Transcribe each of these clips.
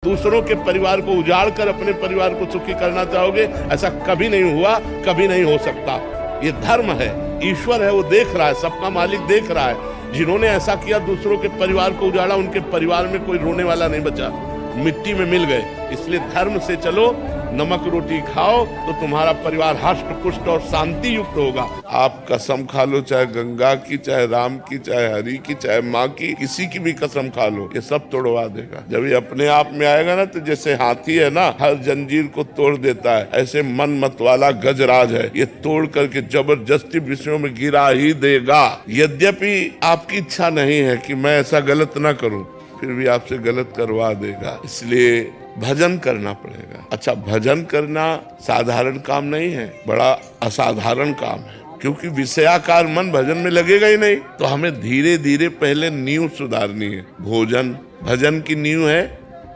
दूसरों के परिवार को उजाड़ कर अपने परिवार को सुखी करना चाहोगे, ऐसा कभी नहीं हुआ, कभी नहीं हो सकता। ये धर्म है, ईश्वर है, वो देख रहा है, सबका मालिक देख रहा है। जिन्होंने ऐसा किया, दूसरों के परिवार को उजाड़ा, उनके परिवार में कोई रोने वाला नहीं बचा, मिट्टी में मिल गए। इसलिए धर्म से चलो, नमक रोटी खाओ तो तुम्हारा परिवार हष्ट पुष्ट और शांति युक्त होगा। आप कसम खा लो, चाहे गंगा की, चाहे राम की, चाहे हरि की, चाहे माँ की, किसी की भी कसम खा लो, ये सब तोड़वा देगा। जब ये अपने आप में आएगा ना, तो जैसे हाथी है ना, हर जंजीर को तोड़ देता है, ऐसे मन मत वाला गजराज है, ये तोड़ करके जबरदस्ती विषयों में गिरा ही देगा। यद्यपि आपकी इच्छा नहीं है कि मैं ऐसा गलत ना करूं, फिर भी आपसे गलत करवा देगा। इसलिए भजन करना पड़ेगा। अच्छा, भजन करना साधारण काम नहीं है, बड़ा असाधारण काम है, क्योंकि विषयाकार मन भजन में लगेगा ही नहीं। तो हमें धीरे धीरे पहले नींव सुधारनी है। भोजन, भजन की नींव है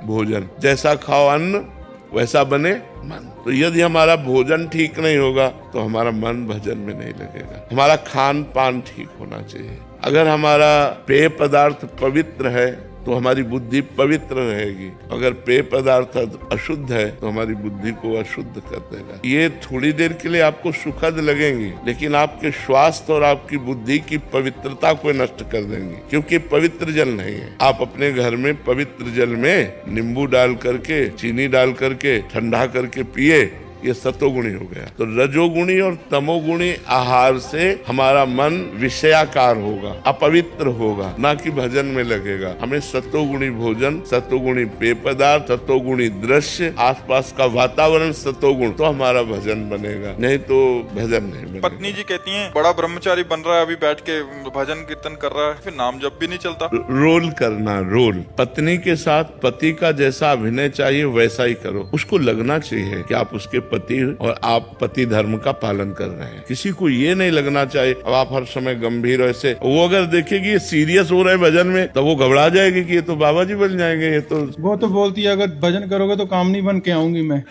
भोजन। जैसा खाओ अन्न, वैसा बने मन। तो यदि हमारा भोजन ठीक नहीं होगा तो हमारा मन भजन में नहीं लगेगा। हमारा खान पान ठीक होना चाहिए। अगर हमारा पेय पदार्थ पवित्र है तो हमारी बुद्धि पवित्र रहेगी। अगर पेय पदार्थ अशुद्ध है तो हमारी बुद्धि को अशुद्ध कर देगा। ये थोड़ी देर के लिए आपको सुखद लगेंगी, लेकिन आपके स्वास्थ्य और आपकी बुद्धि की पवित्रता को नष्ट कर देंगी, क्योंकि पवित्र जल नहीं है। आप अपने घर में पवित्र जल में नींबू डाल करके, चीनी डाल करके, ठंडा करके पिए, ये सतोगुणी हो गया। तो रजोगुणी और तमोगुणी आहार से हमारा मन विषयाकार होगा, अपवित्र होगा, ना कि भजन में लगेगा। हमें सतोगुणी भोजन, सतोगुणी पेय पदार्थ, सतोगुणी दृश्य, आसपास का वातावरण सतोगुण, तो हमारा भजन बनेगा, नहीं तो भजन नहीं बनेगा। पत्नी जी कहती हैं बड़ा ब्रह्मचारी बन रहा है, अभी बैठ के भजन कीर्तन कर रहा है, फिर नाम जप भी नहीं चलता। रोल करना, रोल। पत्नी के साथ पति का जैसा अभिनय चाहिए वैसा ही करो। उसको लगना चाहिए कि आप उसके पति और आप पति धर्म का पालन कर रहे हैं। किसी को ये नहीं लगना चाहिए अब आप हर समय गंभीर ऐसे। वो अगर देखेगी ये सीरियस हो रहे हैं भजन में, तो वो घबरा जाएगी कि ये तो बाबा जी बन जाएंगे। ये तो वो तो बोलती है अगर भजन करोगे तो काम नहीं बन के आऊंगी मैं।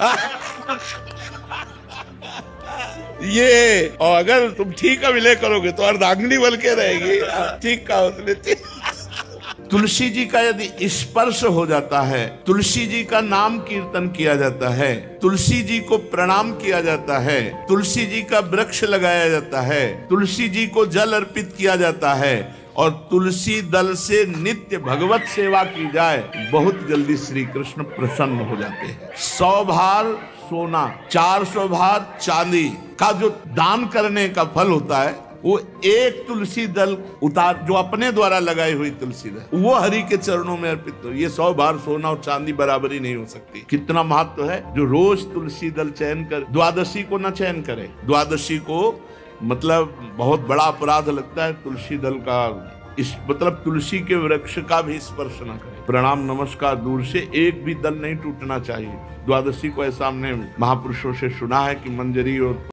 ये, और अगर तुम ठीक अभिनय करोगे तो अर्धांगिनी बन के रहेगी। ठीक कहा उसने। तुलसी जी का यदि स्पर्श हो जाता है, तुलसी जी का नाम कीर्तन किया जाता है, तुलसी जी को प्रणाम किया जाता है, तुलसी जी का वृक्ष लगाया जाता है, तुलसी जी को जल अर्पित किया जाता है और तुलसी दल से नित्य भगवत सेवा की जाए, बहुत जल्दी श्री कृष्ण प्रसन्न हो जाते हैं। 100 भार सोना, 400 भार चांदी का जो दान करने का फल होता है, वो एक तुलसी दल उतार, जो अपने द्वारा लगाई हुई तुलसी दल, वो हरि के चरणों में अर्पित हो। ये 100 भार सोना और चांदी बराबरी नहीं हो सकती। कितना महत्व है। जो रोज तुलसी दल चयन कर, द्वादशी को न चयन करे। द्वादशी को मतलब बहुत बड़ा अपराध लगता है तुलसी दल का, इस मतलब तुलसी के वृक्ष का भी स्पर्श न करे। प्रणाम नमस्कार दूर से, एक भी दल नहीं टूटना चाहिए। द्वादशी को ऐसा हमने महापुरुषों से सुना है कि मंजरी और